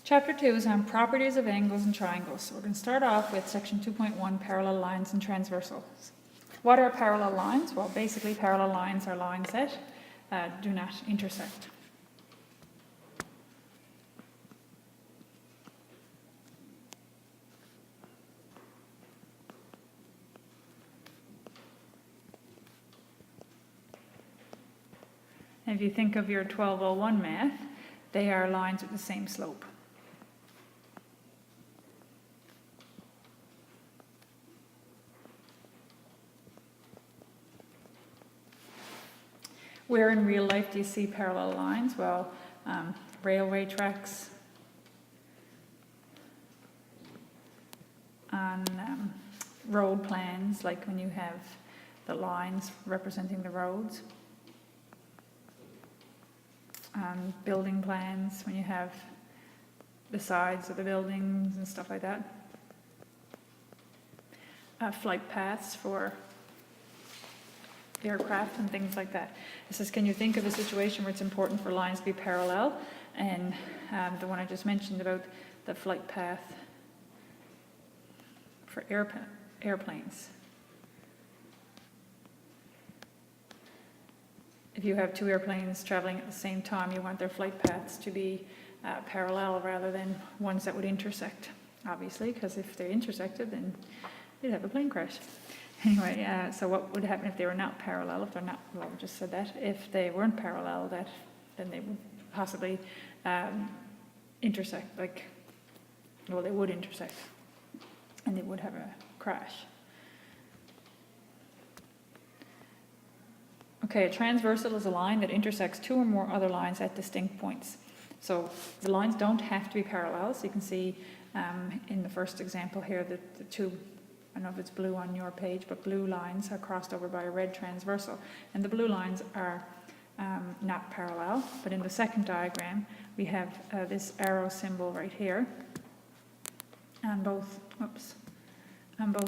Chapter 2 is on properties of angles and triangles. So we're going to start off with section 2.1, parallel lines and transversals. What are parallel lines? Well, basically parallel lines are lines that do not intersect. And if you think of your 1201 math, they are lines with the same slope. Where in real life do you see parallel lines? Well, railway tracks, on road plans, like when you have the lines representing the roads. Building plans, when you have the sides of the buildings and stuff like that. Flight paths for aircraft and things like that. It says, can you think of a situation where it's important for lines to be parallel? And the one I just mentioned about the flight path for airplanes. If you have two airplanes traveling at the same time, you want their flight paths to be parallel rather than ones that would intersect, obviously, because if they intersected, then you'd have a plane crash. Anyway, so what would happen if they were not parallel? If they're not, well, we just said that. If they weren't parallel, then they would possibly intersect, well, they would intersect, and they would have a crash. Okay, a transversal is a line that intersects two or more other lines at distinct points. So the lines don't have to be parallel. So you can see in the first example here that the two, I don't know if it's blue on your page, but blue lines are crossed over by a red transversal. And the blue lines are not parallel. But in the second diagram, we have this arrow symbol right here on both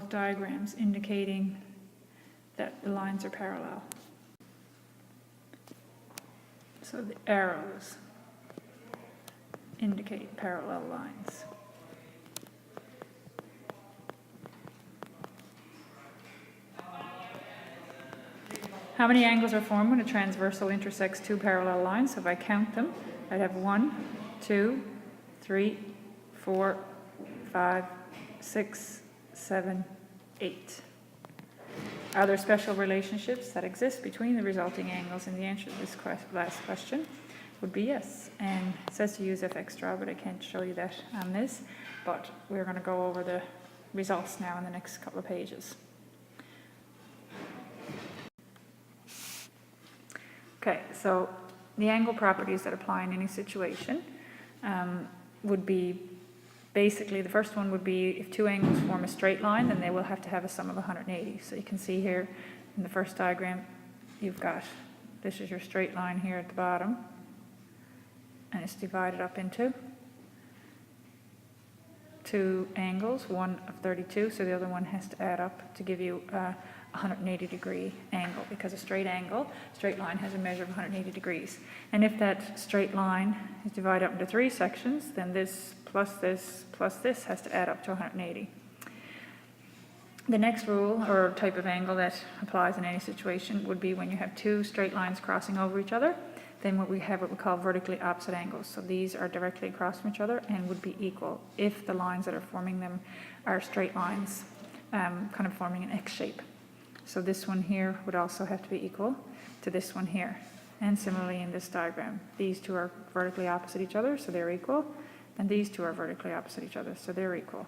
diagrams, indicating that the lines are parallel. So the arrows indicate parallel lines. How many angles are formed when a transversal intersects two parallel lines? So if I count them, I'd have 1, 2, 3, 4, 5, 6, 7, 8. Are there special relationships that exist between the resulting angles? And the answer to this last question would be yes. And it says to use fxdraw, but I can't show you that on this. But we're going to go over the results now in the next couple of pages. Okay, so the angle properties that apply in any situation would be basically, the first one would be if two angles form a straight line, then they will have to have a sum of 180. So you can see here in the first diagram, you've got, this is your straight line here at the bottom, and it's divided up into two angles, one of 32, so the other one has to add up to give you a 180 degree angle, because a straight line has a measure of 180 degrees. And if that straight line is divided up into three sections, then this plus this has to add up to 180. The next rule or type of angle that applies in any situation would be when you have two straight lines crossing over each other, then what we call vertically opposite angles. So these are directly across from each other and would be equal if the lines that are forming them are straight lines, kind of forming an X shape. So this one here would also have to be equal to this one here. And similarly in this diagram, these two are vertically opposite each other, so they're equal. And these two are vertically opposite each other, so they're equal.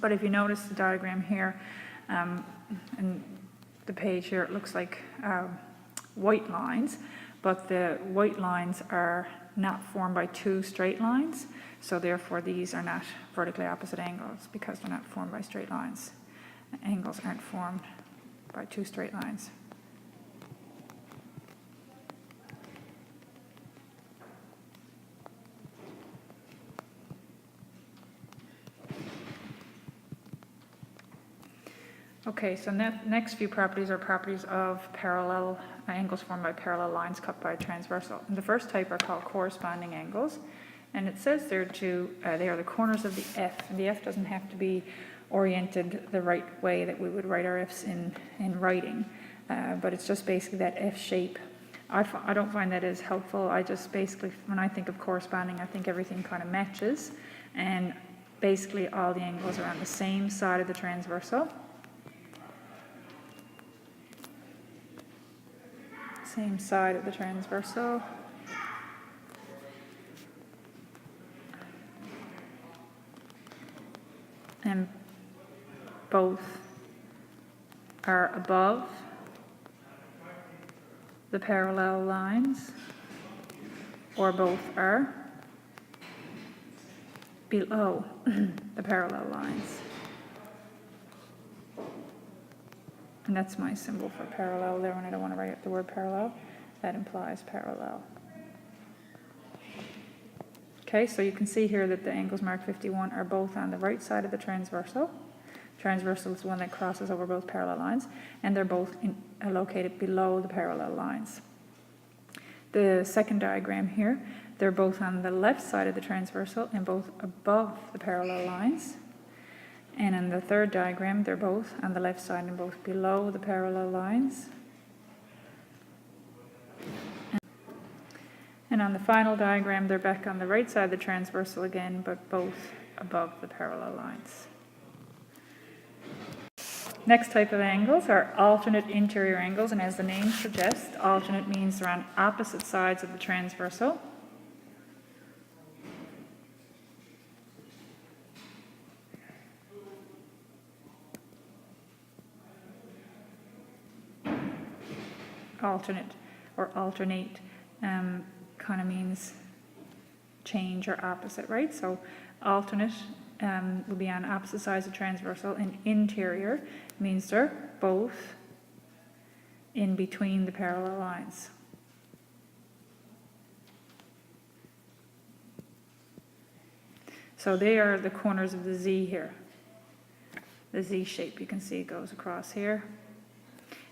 But if you notice the diagram here, and the page here, it looks like white lines, but the white lines are not formed by two straight lines, so therefore these are not vertically opposite angles because they're not formed by straight lines. Angles aren't formed by two straight lines. Okay, so next few properties are properties of parallel angles formed by parallel lines cut by a transversal. And the first type are called corresponding angles, And it says there they are the corners of the F, and the F doesn't have to be oriented the right way that we would write our Fs in writing, but it's just basically that F shape. I don't find that as helpful. I just basically, when I think of corresponding, I think everything kind of matches, and basically all the angles are on the same side of the transversal. Same side of the transversal. And both are above the parallel lines, or both are below the parallel lines. And that's my symbol for parallel there when I don't want to write the word parallel. That implies parallel. Okay, so you can see here that the angles marked 51 are both on the right side of the transversal. Transversal is the one that crosses over both parallel lines, and they're both located below the parallel lines. The second diagram here, they're both on the left side of the transversal and both above the parallel lines. And in the third diagram, they're both on the left side and both below the parallel lines. And on the final diagram, they're back on the right side of the transversal again, but both above the parallel lines. Next type of angles are alternate interior angles, and as the name suggests, alternate means they're on opposite sides of the transversal. Alternate or alternate kind of means change or opposite, right? So alternate will be on opposite sides of transversal, and interior means they're both in between the parallel lines. So they are the corners of the Z here. The Z shape, you can see it goes across here.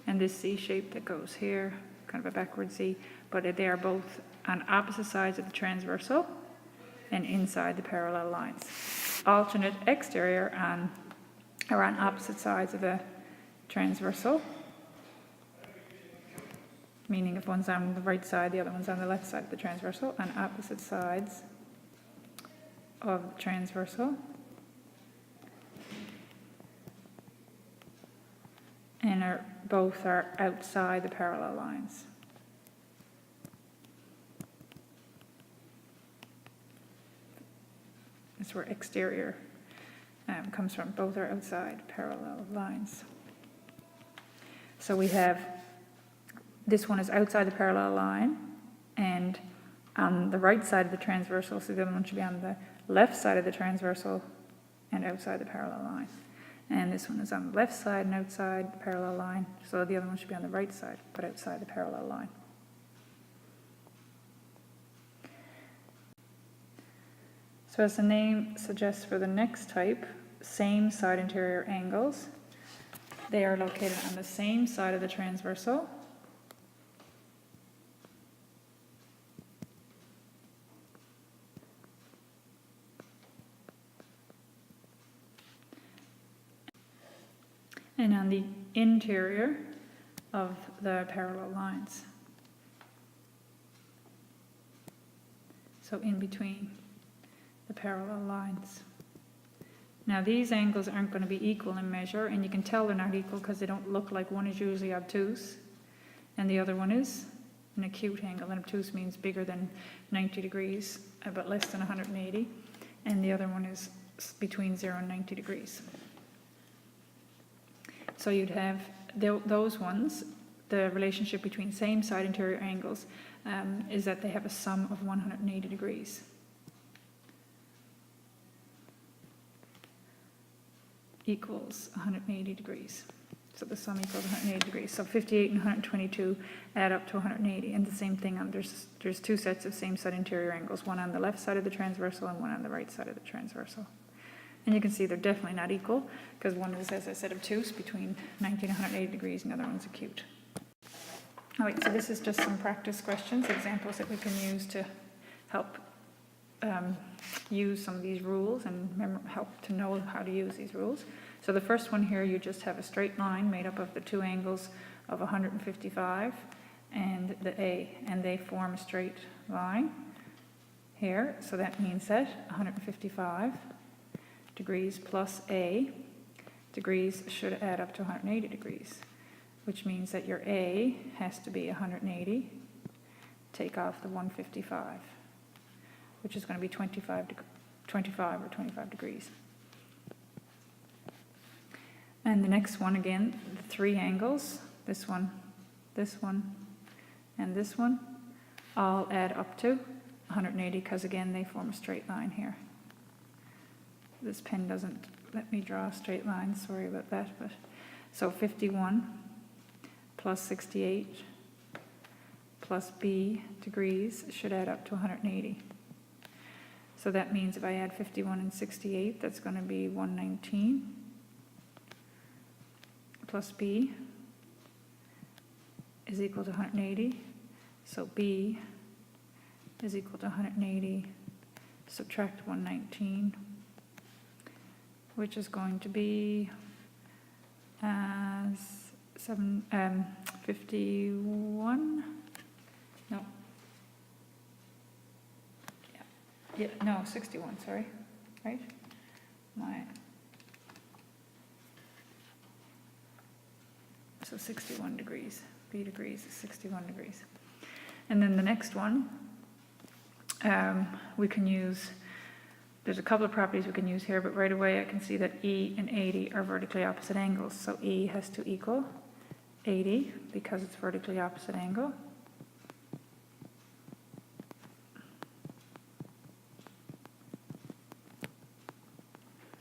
And this Z shape that goes here, kind of a backward Z, but they are both on opposite sides of the transversal and inside the parallel lines. Alternate exterior are on opposite sides of the transversal, meaning if one's on the right side, the other one's on the left side of the transversal, on opposite sides of the transversal. And both are outside the parallel lines. That's where exterior comes from. Both are outside parallel lines. So we have, this one is outside the parallel line and on the right side of the transversal, so the other one should be on the left side of the transversal and outside the parallel line. And this one is on the left side and outside the parallel line, so the other one should be on the right side, but outside the parallel line. So as the name suggests for the next type, same side interior angles, they are located on the same side of the transversal. And on the interior of the parallel lines. So in between the parallel lines. Now these angles aren't going to be equal in measure, and you can tell they're not equal because they don't look like one is usually obtuse and the other one is an acute angle. And obtuse means bigger than 90 degrees but less than 180, and the other one is between 0 and 90 degrees. So you'd have those ones, the relationship between same side interior angles is that they have a sum of 180 degrees. Equals 180 degrees. So the sum equals 180 degrees. So 58 and 122 add up to 180. And the same thing, there's two sets of same side interior angles, one on the left side of the transversal and one on the right side of the transversal. And you can see they're definitely not equal, because one is, as I said, obtuse between 90 and 180 degrees, and the other one's acute. All right, so this is just some practice questions, examples that we can use to help use some of these rules and help to know how to use these rules. So the first one here, you just have a straight line made up of the two angles of 155 and the A, and they form a straight line here. So that means that 155 degrees plus A degrees should add up to 180 degrees, which means that your A has to be 180, take off the 155, which is going to be 25 or 25 degrees. And the next one, again, the three angles, this one, and this one, all add up to 180 because, again, they form a straight line here. This pen doesn't let me draw a straight line, sorry about that. But so 51 plus 68 plus B degrees should add up to 180. So that means if I add 51 and 68, that's going to be 119 plus B is equal to 180. So B is equal to 180, subtract 119, which is going to be 51. No. Yeah, no, 61, sorry. Right? So 61 degrees. B degrees is 61 degrees. And then the next one, we can use, there's a couple of properties we can use here, but right away I can see that E and 80 are vertically opposite angles. So E has to equal 80 because it's vertically opposite angle.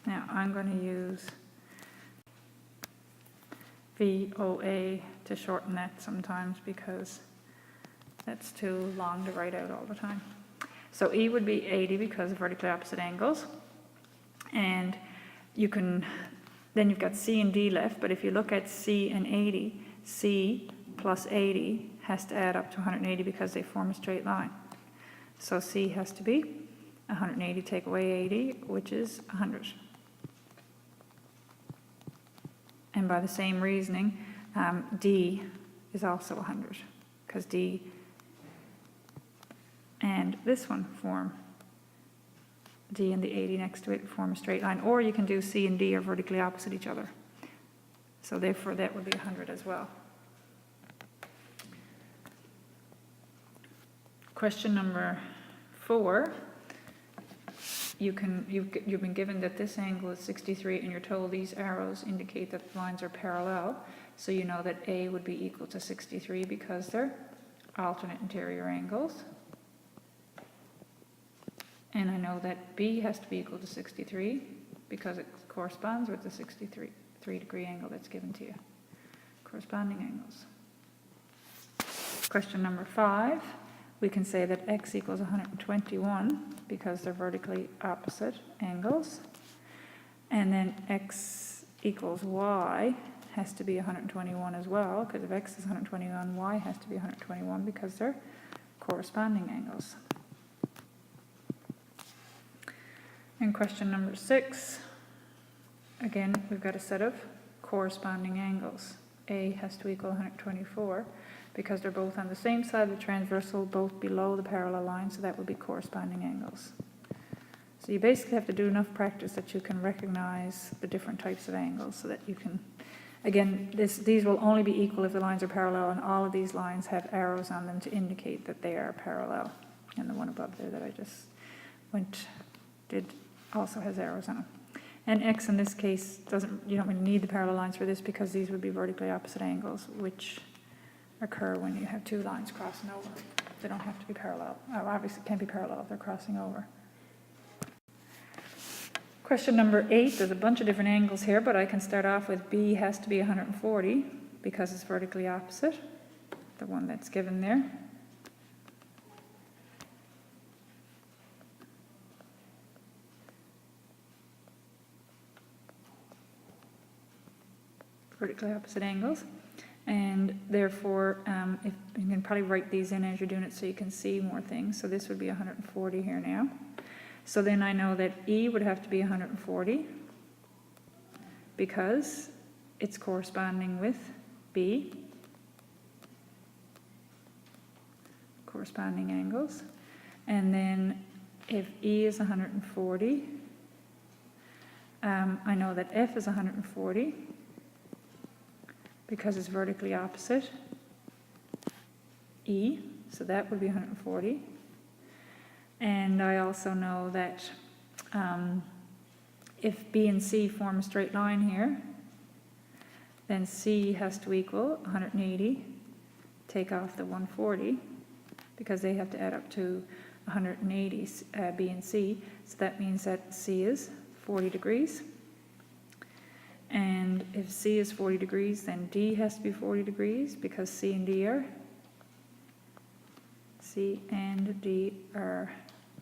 Now I'm going to use VOA to shorten that sometimes because that's too long to write out all the time. So E would be 80 because of vertically opposite angles. And you can, then you've got C and D left, but if you look at C and 80, C plus 80 has to add up to 180 because they form a straight line. So C has to be 180, take away 80, which is 100. And by the same reasoning, D is also 100 because D and this one form, D and the 80 next to it form a straight line. Or you can do C and D are vertically opposite each other. So therefore that would be 100 as well. Question number 4. You've been given that this angle is 63 and you're told these arrows indicate that the lines are parallel. So you know that A would be equal to 63 because they're alternate interior angles. And I know that B has to be equal to 63 because it corresponds with the 63 degree angle that's given to you. Corresponding angles. Question number 5. We can say that X equals 121 because they're vertically opposite angles. And then X equals Y has to be 121 as well, because if X is 121, Y has to be 121 because they're corresponding angles. And question number 6, again, we've got a set of corresponding angles. A has to equal 124 because they're both on the same side of the transversal, both below the parallel line, so that would be corresponding angles. So you basically have to do enough practice that you can recognize the different types of angles so that you can, again, these will only be equal if the lines are parallel, and all of these lines have arrows on them to indicate that they are parallel. And the one above there that I just did also has arrows on them. And X in this case you don't really need the parallel lines for this because these would be vertically opposite angles, which occur when you have two lines crossing over. They don't have to be parallel. Obviously, it can't be parallel if they're crossing over. Question number 8, there's a bunch of different angles here, but I can start off with B has to be 140 because it's vertically opposite, the one that's given there. Vertically opposite angles. And therefore, if you can probably write these in as you're doing it so you can see more things. So this would be 140 here now. So then I know that E would have to be 140 because it's corresponding with B, corresponding angles. And then if E is 140, I know that F is 140 because it's vertically opposite E, so that would be 140. And I also know that if B and C form a straight line here, then C has to equal 180, take off the 140, because they have to add up to 180, B and C. So that means that C is 40 degrees. And if C is 40 degrees, then D has to be 40 degrees, because C and D are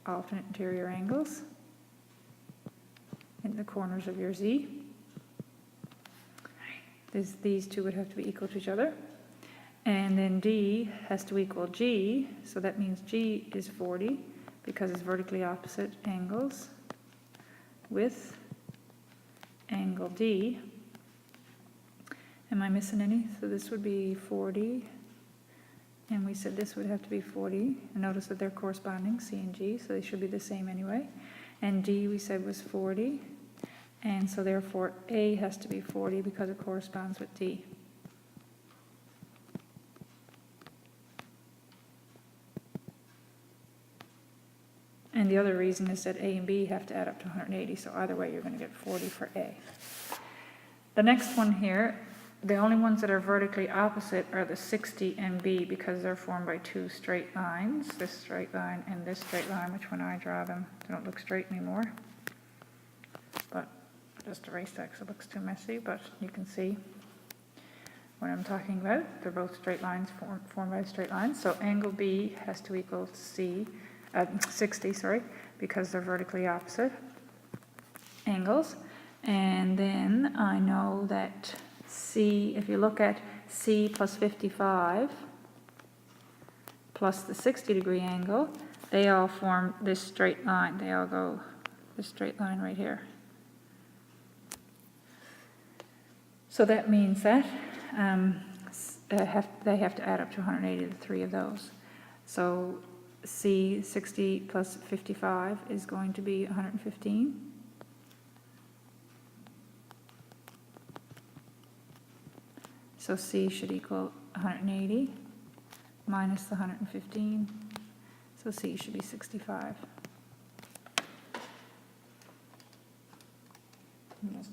alternate interior angles in the corners of your Z. These two would have to be equal to each other. And then D has to equal G, so that means G is 40 because it's vertically opposite angles with angle D. Am I missing any? So this would be 40, and we said this would have to be 40. And notice that they're corresponding, C and G, so they should be the same anyway. And D we said was 40, and so therefore A has to be 40 because it corresponds with D. And the other reason is that A and B have to add up to 180, so either way you're going to get 40 for A. The next one here, the only ones that are vertically opposite are the 60 and B because they're formed by two straight lines, this straight line and this straight line, which when I draw them, they don't look straight anymore. But I'll just erase that because it looks too messy, but you can see what I'm talking about. They're both straight lines formed by straight lines. So angle B has to equal 60, because they're vertically opposite angles. And then I know that C, if you look at C plus 55 plus the 60-degree angle, they all form this straight line. They all go this straight line right here. So that means that they have to add up to 180, the three of those. So C 60 plus 55 is going to be 115. So C should equal 180 minus the 115. So C should be 65. I'm just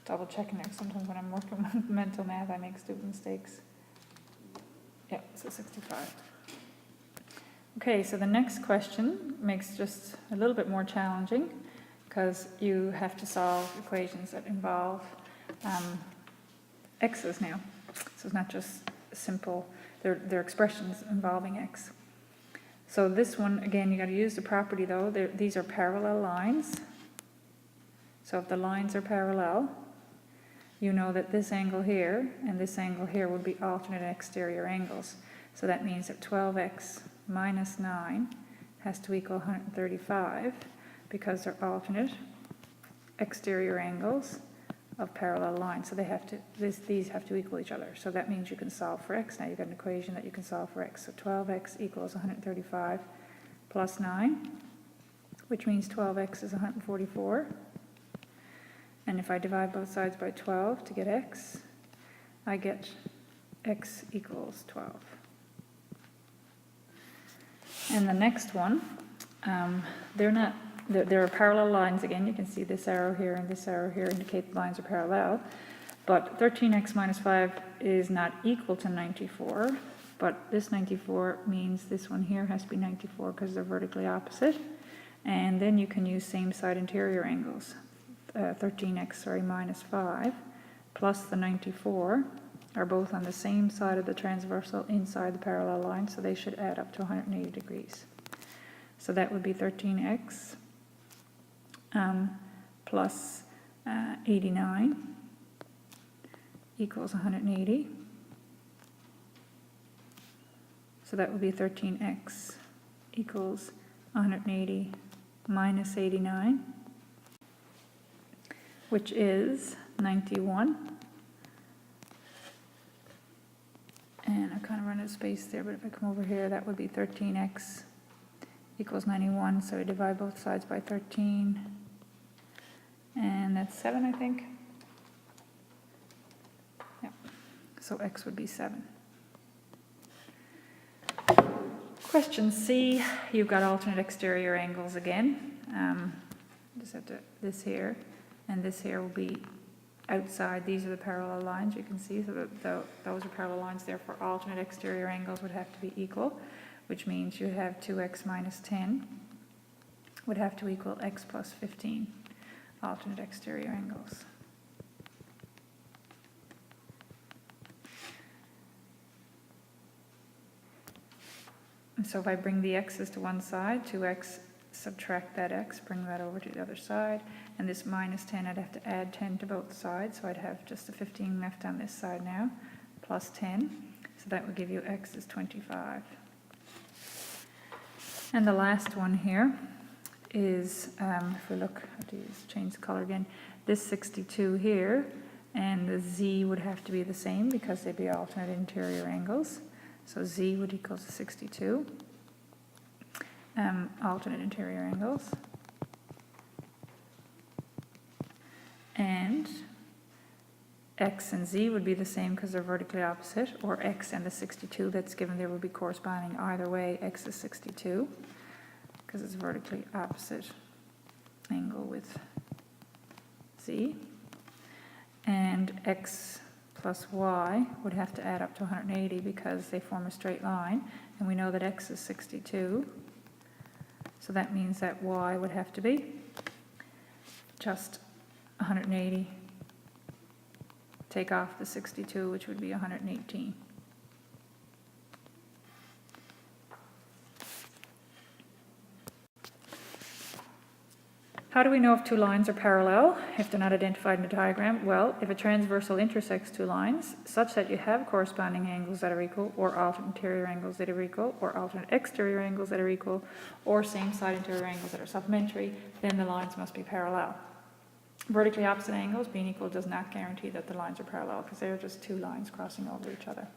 double checking there. Sometimes when I'm working with mental math, I make stupid mistakes. Yeah, so 65. Okay, so the next question makes just a little bit more challenging because you have to solve equations that involve x's now. So it's not just simple, they're expressions involving x. So this one, again, you got to use the property though. These are parallel lines. So if the lines are parallel, you know that this angle here and this angle here would be alternate exterior angles. So that means that 12x minus 9 has to equal 135 because they're alternate exterior angles of parallel lines. So they have to, these have to equal each other. So that means you can solve for x. Now you've got an equation that you can solve for x. So 12x equals 135 plus 9, which means 12x is 144. And if I divide both sides by 12 to get x, I get x equals 12. And the next one, there are parallel lines again. You can see this arrow here and this arrow here indicate the lines are parallel. But 13x minus 5 is not equal to 94. But this 94 means this one here has to be 94 because they're vertically opposite. And then you can use same side interior angles. 13x minus 5 plus the 94 are both on the same side of the transversal inside the parallel line, so they should add up to 180 degrees. So that would be 13x plus 89 equals 180. So that would be 13x equals 180 minus 89, which is 91. And I kind of run out of space there, but if I come over here, that would be 13x equals 91. So we divide both sides by 13. And that's 7, I think. Yeah. So x would be 7. Question C, you've got alternate exterior angles again. Just have to, this here and this here will be outside. These are the parallel lines you can see, so those are parallel lines, therefore alternate exterior angles would have to be equal, which means you have 2x minus 10 would have to equal x plus 15, alternate exterior angles. And so if I bring the x's to one side, 2x, subtract that x, bring that over to the other side, and this minus 10, I'd have to add 10 to both sides, so I'd have just a 15 left on this side now, plus 10, so that would give you x is 25. And the last one here is, if we look, I have to change the color again, this 62 here, and the z would have to be the same because they'd be alternate interior angles. So z would equal to 62, alternate interior angles. And x and z would be the same because they're vertically opposite, or x and the 62 that's given there would be corresponding either way. X is 62 because it's vertically opposite angle with z. And x plus y would have to add up to 180 because they form a straight line, and we know that x is 62, so that means that y would have to be just 180, take off the 62, which would be 118. How do we know if two lines are parallel if they're not identified in the diagram? Well, if a transversal intersects two lines such that you have corresponding angles that are equal, or alternate interior angles that are equal, or alternate exterior angles that are equal, or same side interior angles that are supplementary, then the lines must be parallel. Vertically opposite angles being equal does not guarantee that the lines are parallel because they're just two lines crossing over each other.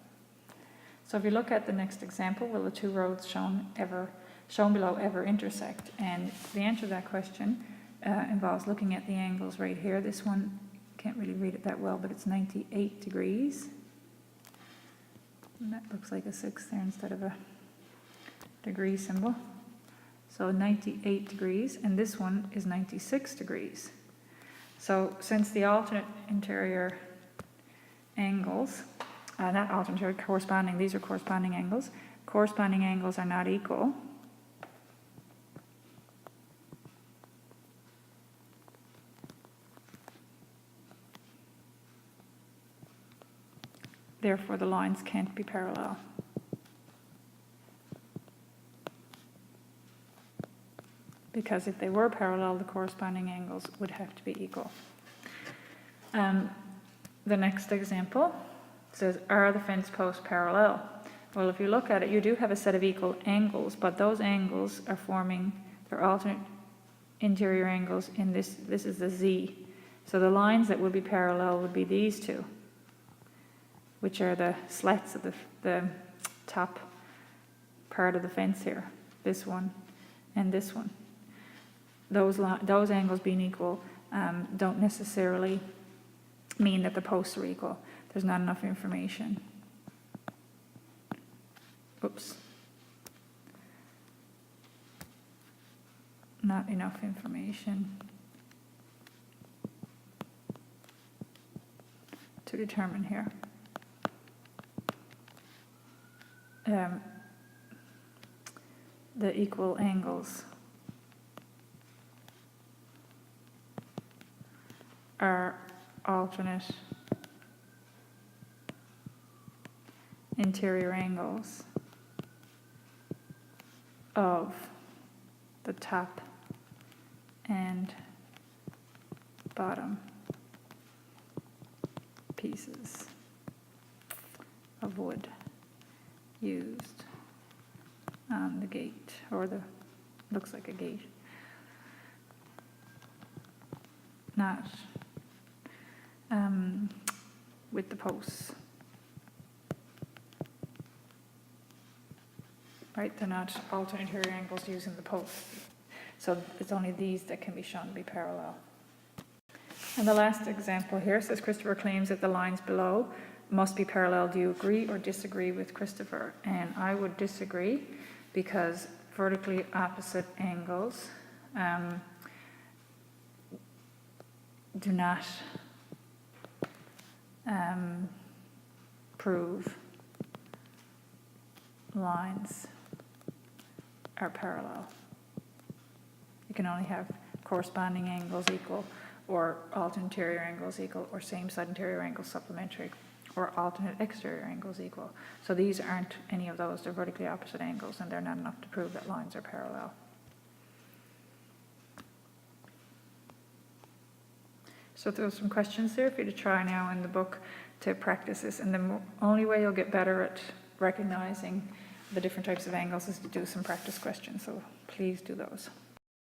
So if you look at the next example, will the two roads shown below ever intersect? And the answer to that question involves looking at the angles right here. This one, can't really read it that well, but it's 98 degrees. And that looks like a 6 there instead of a degree symbol. So 98 degrees, and this one is 96 degrees. So since the alternate interior angles, not alternate interior, corresponding, these are corresponding angles are not equal, therefore the lines can't be parallel. Because if they were parallel, the corresponding angles would have to be equal. The next example says, are the fence posts parallel? Well, if you look at it, you do have a set of equal angles, but those angles are forming their alternate interior angles in this is the Z. So the lines that would be parallel would be these two, which are the slats of the top part of the fence here, this one and this one. Those angles being equal don't necessarily mean that the posts are equal. There's not enough information. Oops. Not enough information to determine here. The equal angles are alternate interior angles of the top and bottom pieces of wood used on the gate, or looks like a gate. not with the posts. Right, they're not alternate interior angles using the posts. So it's only these that can be shown to be parallel. And the last example here says Christopher claims that the lines below must be parallel. Do you agree or disagree with Christopher? And I would disagree, because vertically opposite angles do not prove lines are parallel. You can only have corresponding angles equal, or alternate interior angles equal, or same side interior angles supplementary, or alternate exterior angles equal. So these aren't any of those. They're vertically opposite angles, and they're not enough to prove that lines are parallel. So there's some questions there for you to try now in the book to practice this. And the only way you'll get better at recognizing the different types of angles is to do some practice questions. So please do those.